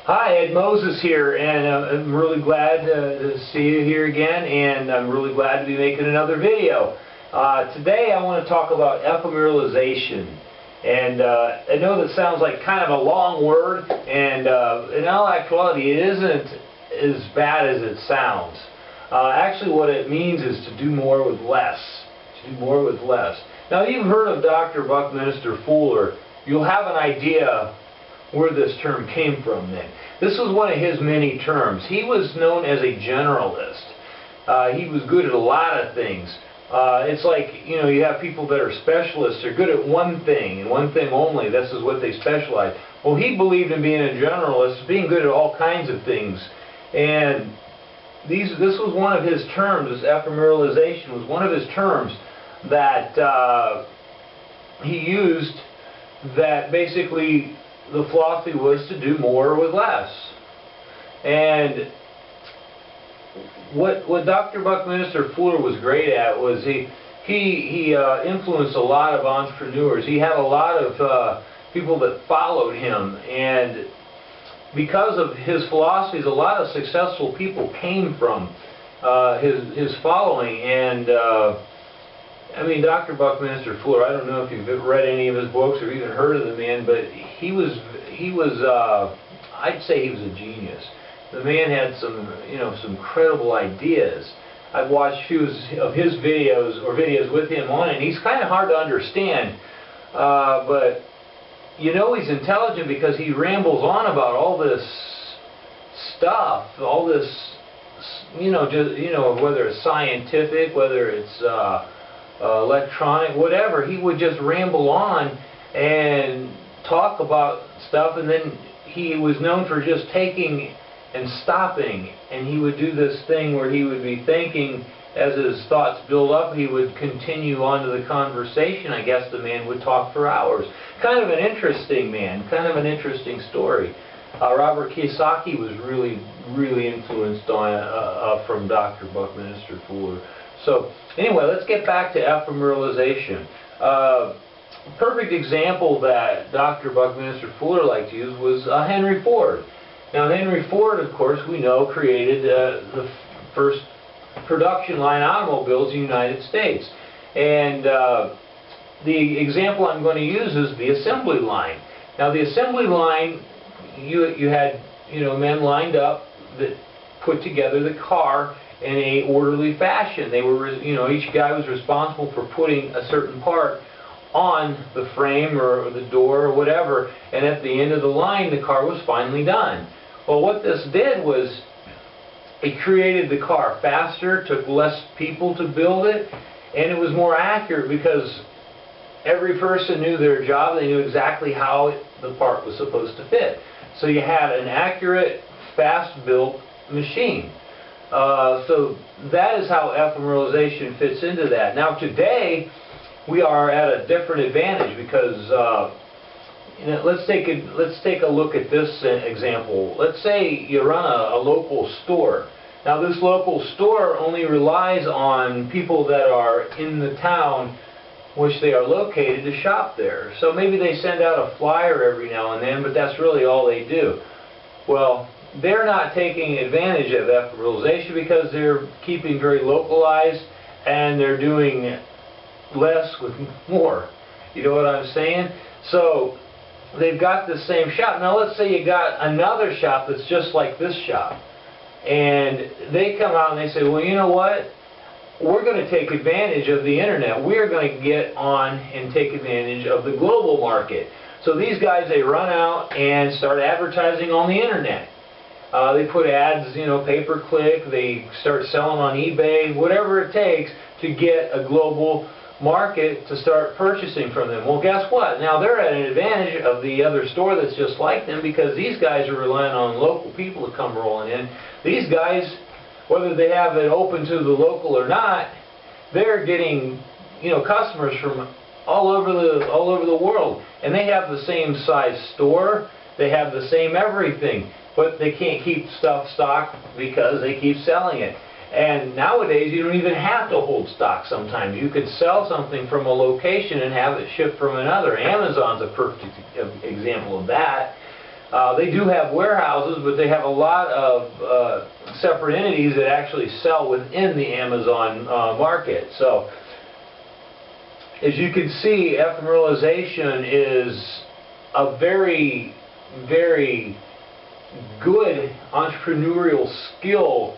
Hi, Ed Moses here, and I'm really glad to see you here again, and I'm really glad to be making another video. Today I want to talk about ephemeralization, and I know that sounds like kind of a long word, and in all actuality it isn't as bad as it sounds. Actually what it means is to do more with less. To do more with less. Now you've heard of Dr. Buckminister Fuller. You'll have an idea where this term came from then. This was one of his many terms. He was known as a generalist. He was good at a lot of things. It's like, you have people that are specialists. They're good at one thing and one thing only. This is what they specialize. Well, he believed in being a generalist, being good at all kinds of things. And this was one of his terms. This ephemeralization was one of his terms that he used, that basically the philosophy was to do more with less. And what Dr. Buckminister Fuller was great at was he influenced a lot of entrepreneurs. He had a lot of people that followed him, and because of his philosophies, a lot of successful people came from his following. And I mean, Dr. Buckminister Fuller, I don't know if you've read any of his books or even heard of the man, but he was I'd say he was a genius. The man had some credible ideas. I've watched a few of his videos with him on it, and he's kind of hard to understand, but he's intelligent because he rambles on about all this stuff, all this, whether it's scientific, whether it's electronic, whatever. He would just ramble on and talk about stuff, and then he was known for just taking and stopping, and he would do this thing where he would be thinking. As his thoughts build up, he would continue on to the conversation. I guess the man would talk for hours. Kind of an interesting man, kind of an interesting story. Robert Kiyosaki was really influenced on from Dr. Buckminister Fuller. So anyway, let's get back to ephemeralization. Perfect example that Dr. Buckminister Fuller liked to use was Henry Ford. Now Henry Ford, of course, we know, created the first production line automobiles in the United States. And the example I'm going to use is the assembly line. Now the assembly line, you had men lined up that put together the car in a orderly fashion. They were, each guy was responsible for putting a certain part on the frame or the door or whatever, and at the end of the line the car was finally done. Well, what this did was it created the car faster, took less people to build it, and it was more accurate because every person knew their job. They knew exactly how the part was supposed to fit. So you had an accurate, fast-built machine. So that is how ephemeralization fits into that. Now today we are at a different advantage because let's take a look at this example. Let's say you run a local store. Now this local store only relies on people that are in the town which they are located to shop there. So maybe they send out a flyer every now and then, but that's really all they do. Well, they're not taking advantage of ephemeralization because they're keeping very localized and they're doing less with more. You know what I'm saying? So they've got the same shop. Now let's say you got another shop that's just like this shop, and they come out and they say, well, you know what? We're going to take advantage of the internet. We're going to get on and take advantage of the global market. So these guys, they run out and start advertising on the internet. They put ads, pay-per-click. They start selling on eBay, whatever it takes to get a global market to start purchasing from them. Well, guess what? Now they're at an advantage of the other store that's just like them because these guys are relying on local people to come rolling in. These guys, whether they have it open to the local or not, they're getting customers from all over the world, and they have the same size store. They have the same everything, but they can't keep stuff stocked because they keep selling it. And nowadays you don't even have to hold stock sometimes. You could sell something from a location and have it shipped from another. Amazon's a perfect example of that. They do have warehouses, but they have a lot of separate entities that actually sell within the Amazon market. So, as you can see, ephemeralization is a very, very good entrepreneurial skill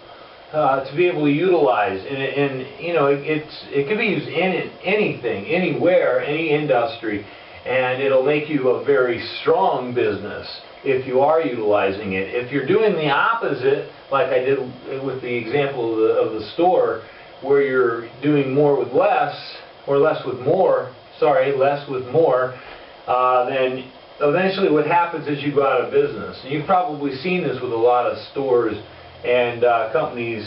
to be able to utilize, and you know, it can be used in anything, anywhere, any industry, and it'll make you a very strong business if you are utilizing it. If you're doing the opposite, like I did with the example of the store, where you're doing more with less, or less with more, sorry, less with more, then eventually what happens is you go out of business. And you've probably seen this with a lot of stores and companies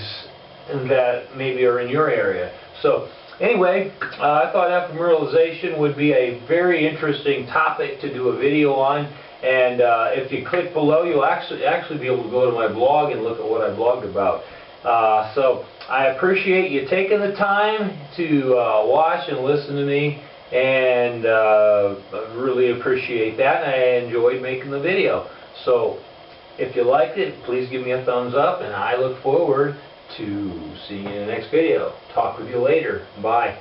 that maybe are in your area. So anyway, I thought ephemeralization would be a very interesting topic to do a video on. And if you click below, you'll actually be able to go to my blog and look at what I blogged about. So I appreciate you taking the time to watch and listen to me, and I really appreciate that, and I enjoyed making the video. So if you liked it, please give me a thumbs up, and I look forward to seeing you in the next video. Talk with you later. Bye.